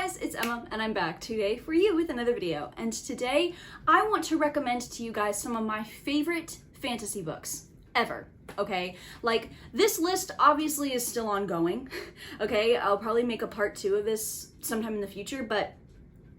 guys, it's Emma and I'm back today for you with another video. And today I want to recommend to you guys some of my favorite fantasy books ever, okay? Like, this list obviously is still ongoing, okay? I'll probably make a part 2 of this sometime in the future, but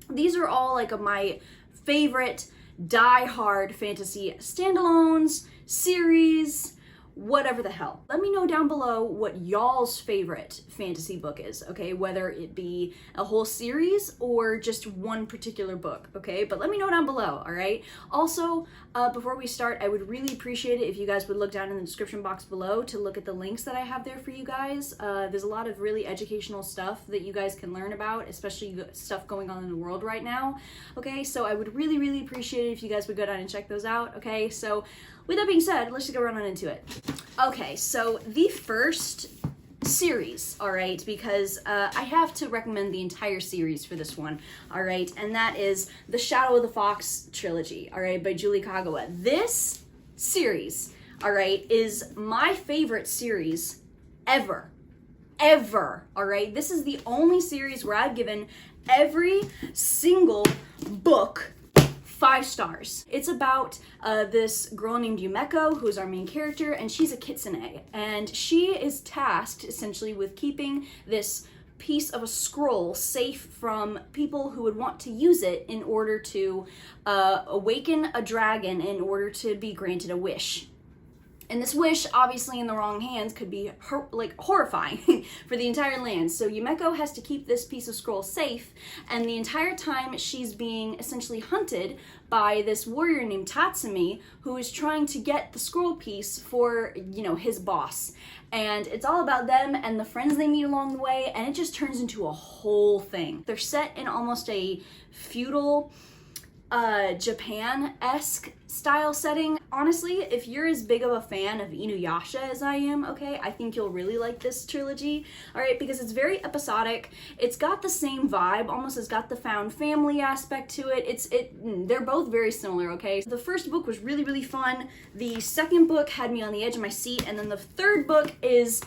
these are all like my favorite die-hard fantasy standalones, series, whatever the hell. Let me know down below what y'all's favorite fantasy book is, okay? Whether it be a whole series or just one particular book, okay? But let me know down below, all right? Also, before we start, I would really appreciate it if you guys would look down in the description box below to look at the links that I have there for you guys. There's a lot of really educational stuff that you guys can learn about, especially stuff going on in the world right now, okay? So I would really, really appreciate it if you guys would go down and check those out, okay? So with that being said, let's just go right on into it. Okay, so the first series, all right, because I have to recommend the entire series for this one, all right, and that is the Shadow of the Fox trilogy, all right, by Julie Kagawa. This series, all right, is my favorite series ever, all right? This is the only series where I've given every single book 5 stars. It's about this girl named Rumiko, who's our main character, and she's a kitsune. And she is tasked, essentially, with keeping this piece of a scroll safe from people who would want to use it in order to awaken a dragon in order to be granted a wish. And this wish, obviously in the wrong hands, could be horrifying for the entire land. So Yumeko has to keep this piece of scroll safe, and the entire time she's being essentially hunted by this warrior named Tatsumi, who is trying to get the scroll piece for, you know, his boss. And it's all about them and the friends they meet along the way, and it just turns into a whole thing. They're set in almost a feudal, Japan-esque style setting. Honestly, if you're as big of a fan of Inuyasha as I am, okay, I think you'll really like this trilogy, all right, because it's very episodic. It's got the same vibe, almost has got the found family aspect to it. They're both very similar, okay? The first book was really, really fun. The second book had me on the edge of my seat, and then the third book is,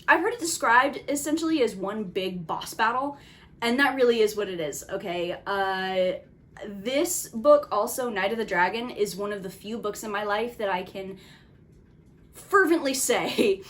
I've heard it described essentially as one big boss battle, and that really is what it is, okay? This book, also, Night of the Dragon, is one of the few books in my life that I can fervently say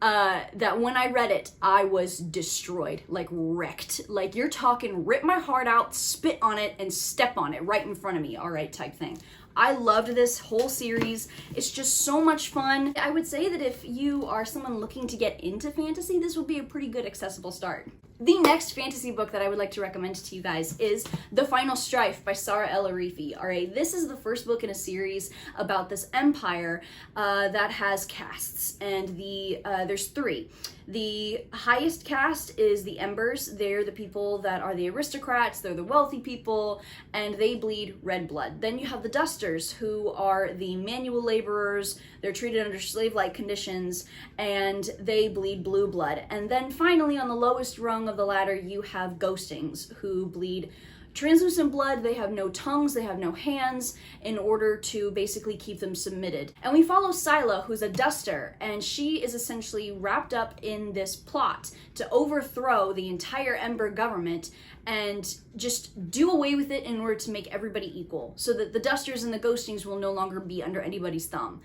that when I read it, I was destroyed, like wrecked. Like, you're talking rip my heart out, spit on it, and step on it right in front of me, all right, type thing. I loved this whole series. It's just so much fun. I would say that if you are someone looking to get into fantasy, this would be a pretty good accessible start. The next fantasy book that I would like to recommend to you guys is The Final Strife by Saara El-Arifi. All right, this is the first book in a series about this empire that has castes, and there's 3. The highest caste is the Embers. They're the people that are the aristocrats, they're the wealthy people, and they bleed red blood. Then you have the Dusters, who are the manual laborers. They're treated under slave-like conditions, and they bleed blue blood. And then finally, on the lowest rung of the ladder, you have Ghostings, who bleed translucent blood. They have no tongues, they have no hands, in order to basically keep them submitted. And we follow Scylla, who's a duster, and she is essentially wrapped up in this plot to overthrow the entire Ember government and just do away with it in order to make everybody equal, so that the Dusters and the Ghostings will no longer be under anybody's thumb.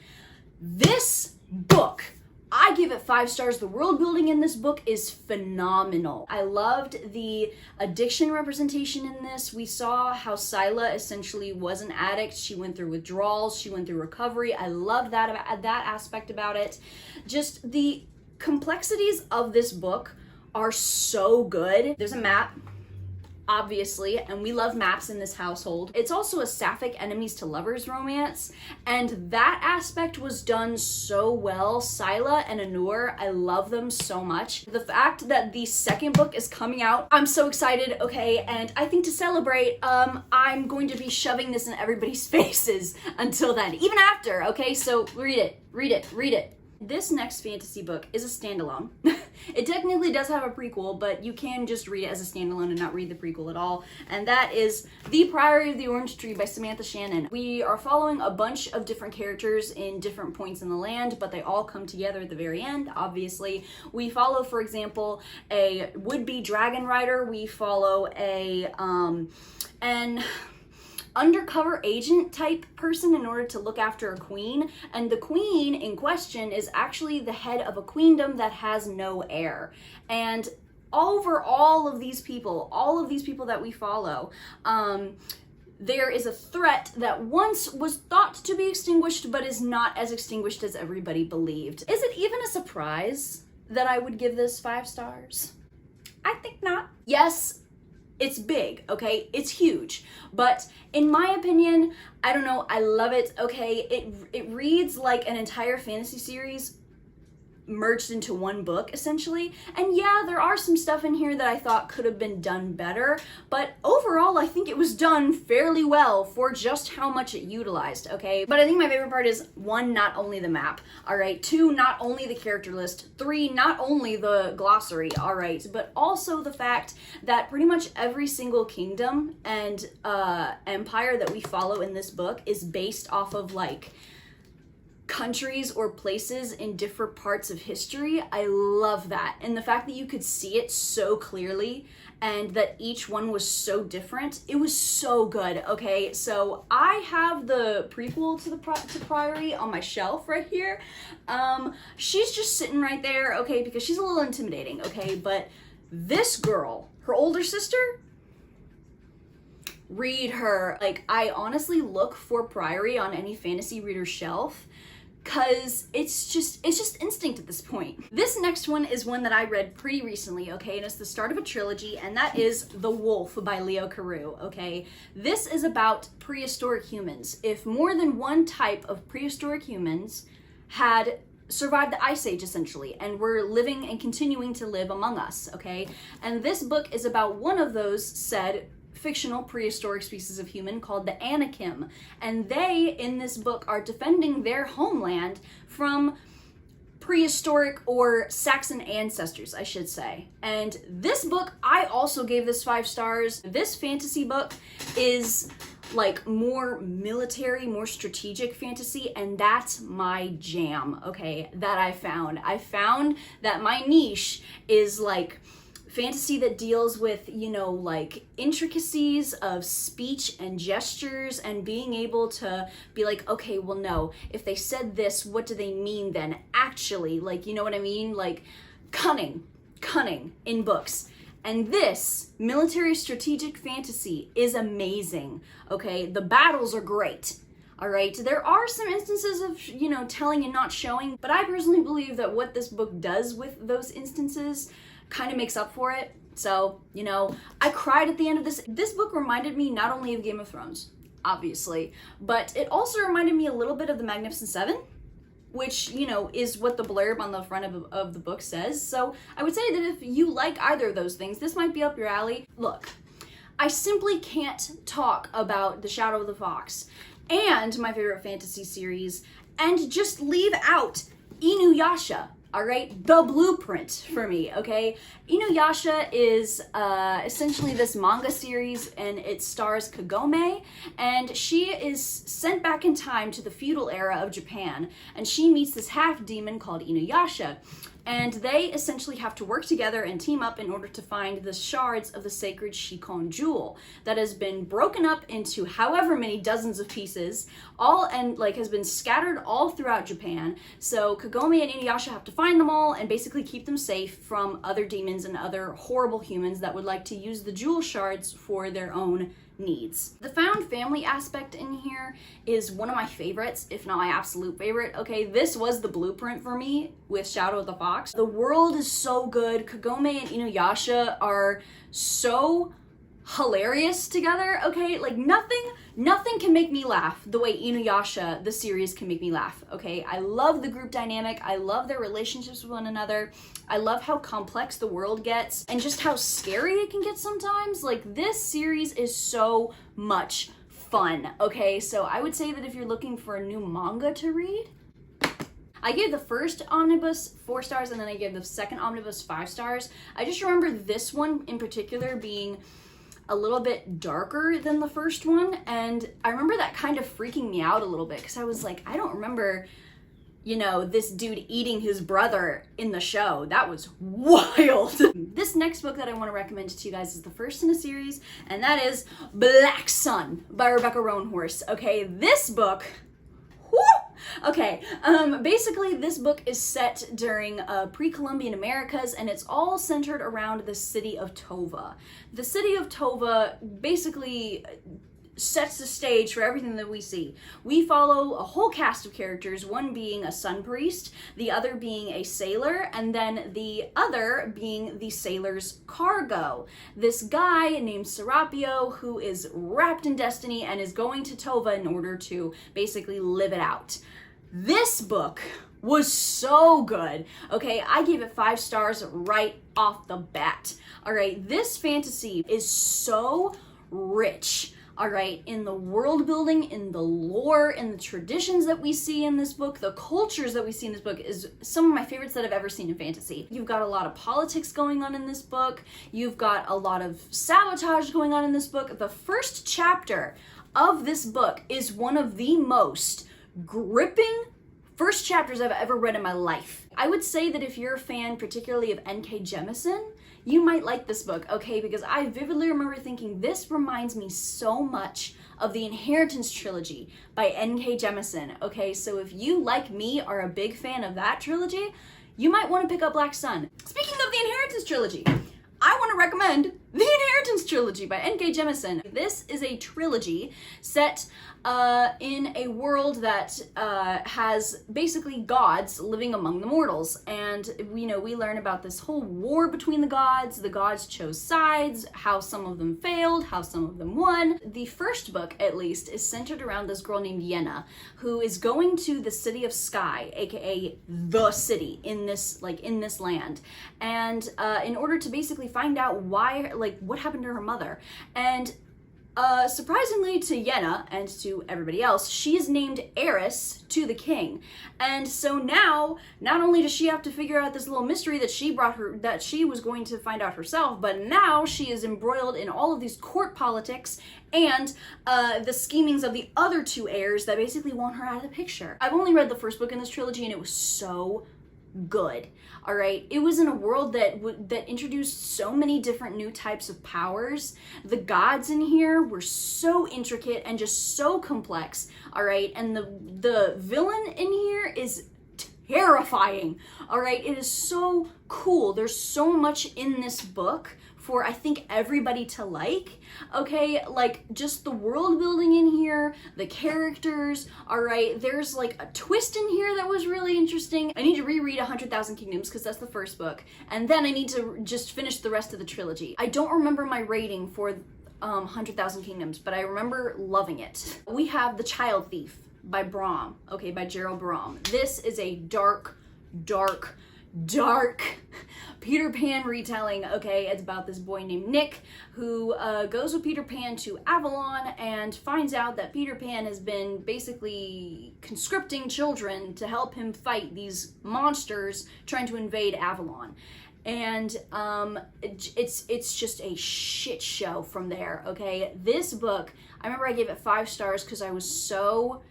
This book, I give it 5 stars. The world building in this book is phenomenal. I loved the addiction representation in this. We saw how Scylla essentially was an addict. She went through withdrawals, she went through recovery. I love that aspect about it. Just the complexities of this book are so good. There's a map, obviously, and we love maps in this household. It's also a sapphic enemies to lovers romance, and that aspect was done so well. Scylla and Anur, I love them so much. The fact that the second book is coming out, I'm so excited, okay, and I think to celebrate, I'm going to be shoving this in everybody's faces until then, even after, okay, so read it. This next fantasy book is a standalone. It technically does have a prequel, but you can just read it as a standalone and not read the prequel at all. And that is The Priory of the Orange Tree by Samantha Shannon. We are following a bunch of different characters in different points in the land, but they all come together at the very end, obviously. We follow, for example, a would-be dragon rider. We follow an undercover agent type person in order to look after a queen, and the queen in question is actually the head of a queendom that has no heir. And over all of these people that we follow, there is a threat that once was thought to be extinguished but is not as extinguished as everybody believed. Is it even a surprise that I would give this 5 stars? I think not. Yes, it's big, okay? It's huge. But in my opinion, I don't know, I love it, okay? It reads like an entire fantasy series merged into one book, essentially. And yeah, there are some stuff in here that I thought could have been done better, but overall, I think it was done fairly well for just how much it utilized, okay? But I think my favorite part is 1, not only the map, all right? 2, not only the character list. 3, not only the glossary, all right? But also the fact that pretty much every single kingdom and empire that we follow in this book is based off of, like, countries or places in different parts of history. I love that. And the fact that you could see it so clearly and that each one was so different, it was so good, okay? So I have the prequel to Priory on my shelf right here. She's just sitting right there, okay, because she's a little intimidating, okay? But this girl, her older sister, read her. Like, I honestly look for Priory on any fantasy reader's shelf, because it's just instinct at this point. This next one is one that I read pretty recently, okay, and it's the start of a trilogy, and that is The Wolf by Leo Carew, okay? This is about prehistoric humans. If more than one type of prehistoric humans had survived the Ice Age, essentially, and were living and continuing to live among us, okay? And this book is about one of those said fictional prehistoric species of human called the Anakim, and they in this book are defending their homeland from prehistoric or Saxon ancestors, I should say. And this book, I also gave this 5 stars. This fantasy book is like more military, more strategic fantasy, and that's my jam, okay, that I found. I found that my niche is like fantasy that deals with, you know, like intricacies of speech and gestures and being able to be like, okay, well, no, if they said this, what do they mean then? Actually, like, you know what I mean? Like cunning in books. And this military strategic fantasy is amazing, okay? The battles are great. All right, there are some instances of, you know, telling and not showing, but I personally believe that what this book does with those instances kind of makes up for it. So, you know, I cried at the end of this. This book reminded me not only of Game of Thrones, obviously, but it also reminded me a little bit of The Magnificent Seven, which, you know, is what the blurb on the front of the book says. So I would say that if you like either of those things, this might be up your alley. Look, I simply can't talk about The Shadow of the Fox and my favorite fantasy series and just leave out Inuyasha. All right, the blueprint for me, okay? Inuyasha is essentially this manga series, and it stars Kagome, and she is sent back in time to the feudal era of Japan, and she meets this half-demon called Inuyasha, and they essentially have to work together and team up in order to find the shards of the sacred Shikon jewel that has been broken up into however many dozens of pieces, all and like has been scattered all throughout Japan. So Kagome and Inuyasha have to find them all and basically keep them safe from other demons and other horrible humans that would like to use the jewel shards for their own needs. The found family aspect in here is one of my favorites, if not my absolute favorite. Okay, this was the blueprint for me with Shadow of the Fox. The world is so good. Kagome and Inuyasha are so hilarious together, okay? Like nothing can make me laugh the way Inuyasha, the series, can make me laugh, okay? I love the group dynamic. I love their relationships with one another. I love how complex the world gets and just how scary it can get sometimes. Like, this series is so much fun, okay? So I would say that if you're looking for a new manga to read, I gave the first omnibus 4 stars, and then I gave the second omnibus 5 stars. I just remember this one in particular being a little bit darker than the first one, and I remember that kind of freaking me out a little bit, because I was like, I don't remember, you know, this dude eating his brother in the show. That was wild. This next book that I want to recommend to you guys is the first in a series, and that is Black Sun by Rebecca Roanhorse. Okay, this book, whoo! Okay, basically this book is set during pre-Columbian Americas, and it's all centered around the city of Tova. The city of Tova basically sets the stage for everything that we see. We follow a whole cast of characters, one being a sun priest, the other being a sailor, and then the other being the sailor's cargo. This guy named Serapio, who is wrapped in destiny and is going to Tova in order to basically live it out. This book was so good. Okay, I gave it 5 stars right off the bat. All right, this fantasy is so rich. All right, in the world building, in the lore, in the traditions that we see in this book, the cultures that we see in this book is some of my favorites that I've ever seen in fantasy. You've got a lot of politics going on in this book. You've got a lot of sabotage going on in this book. The first chapter of this book is one of the most gripping first chapters I've ever read in my life. I would say that if you're a fan particularly of N.K. Jemisin, you might like this book, okay? Because I vividly remember thinking, this reminds me so much of the Inheritance trilogy by N.K. Jemisin, okay? So if you, like me, are a big fan of that trilogy, you might want to pick up Black Sun. Speaking of the Inheritance trilogy, I want to recommend the Inheritance trilogy by N.K. Jemisin. This is a trilogy set in a world that has basically gods living among the mortals. And we learn about this whole war between the gods. The gods chose sides, how some of them failed, how some of them won. The first book, at least, is centered around this girl named Yenna, who is going to the city of Sky, aka the city in this land. And in order to basically find out why, what happened to her mother. And surprisingly to Yenna and to everybody else, she is named heiress to the king. And so now, not only does she have to figure out this little mystery that she was going to find out herself, but now she is embroiled in all of these court politics and the schemings of the other 2 heirs that basically want her out of the picture. I've only read the first book in this trilogy, and it was so good. All right, it was in a world that introduced so many different new types of powers. The gods in here were so intricate and just so complex. All right, and the villain in here is terrifying. All right, it is so cool. There's so much in this book for, I think, everybody to like, okay? Just the world building in here, the characters, all right? There's a twist in here that was really interesting. I need to reread 100,000 Kingdoms because that's the first book, and then I need to just finish the rest of the trilogy. I don't remember my rating for 100,000 Kingdoms, but I remember loving it. We have The Child Thief by Brom, okay, by Gerald Brom. This is a dark Peter Pan retelling, okay? It's about this boy named Nick who goes with Peter Pan to Avalon and finds out that Peter Pan has been basically conscripting children to help him fight these monsters trying to invade Avalon. And it's just a shit show from there, okay? This book, I remember I gave it 5 stars because I was so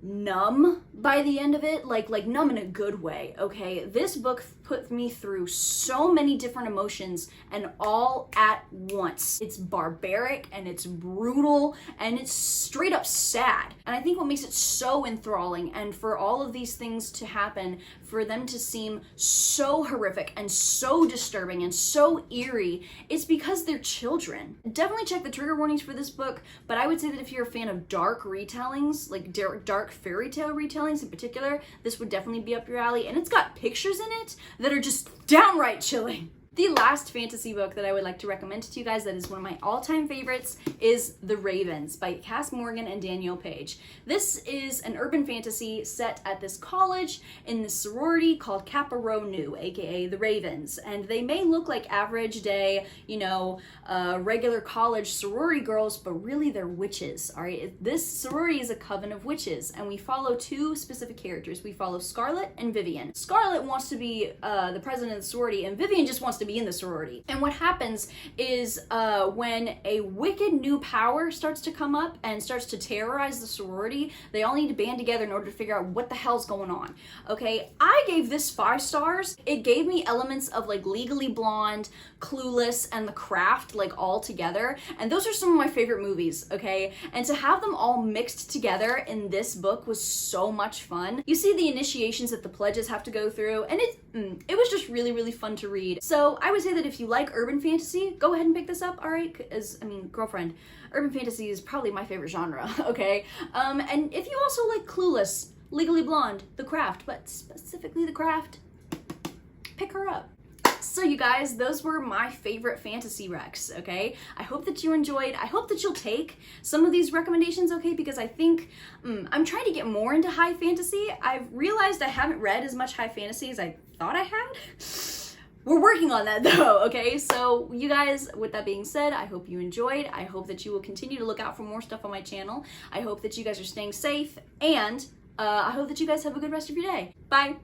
numb by the end of it, like numb in a good way, okay? This book put me through so many different emotions and all at once. It's barbaric and it's brutal and it's straight up sad. And I think what makes it so enthralling, and for all of these things to happen, for them to seem so horrific and so disturbing and so eerie, it's because they're children. Definitely check the trigger warnings for this book, but I would say that if you're a fan of dark retellings, like dark fairy tale retellings in particular, this would definitely be up your alley. And it's got pictures in it that are just downright chilling. The last fantasy book that I would like to recommend to you guys that is one of my all-time favorites is The Ravens by Cass Morgan and Danielle Paige. This is an urban fantasy set at this college in this sorority called Kappa Rho Nu, aka The Ravens. And they may look like average day, regular college sorority girls, but really they're witches, all right? This sorority is a coven of witches, and we follow two specific characters. We follow Scarlet and Vivian. Scarlet wants to be the president of the sorority, and Vivian just wants to be in the sorority. And what happens is when a wicked new power starts to come up and starts to terrorize the sorority, they all need to band together in order to figure out what the hell's going on. Okay, I gave this 5 stars. It gave me elements of like Legally Blonde, Clueless, and The Craft like all together, and those are some of my favorite movies, okay? And to have them all mixed together in this book was so much fun. You see the initiations that the pledges have to go through, and it was just really, really fun to read. So I would say that if you like urban fantasy, go ahead and pick this up, all right? Girlfriend, urban fantasy is probably my favorite genre, okay? And if you also like Clueless, Legally Blonde, The Craft, but specifically The Craft, pick her up. So you guys, those were my favorite fantasy recs, okay? I hope that you enjoyed. I hope that you'll take some of these recommendations, okay? Because I think I'm trying to get more into high fantasy. I've realized I haven't read as much high fantasy as I thought I had. We're working on that though, okay? So you guys, with that being said, I hope you enjoyed. I hope that you will continue to look out for more stuff on my channel. I hope that you guys are staying safe, and I hope that you guys have a good rest of your day. Bye.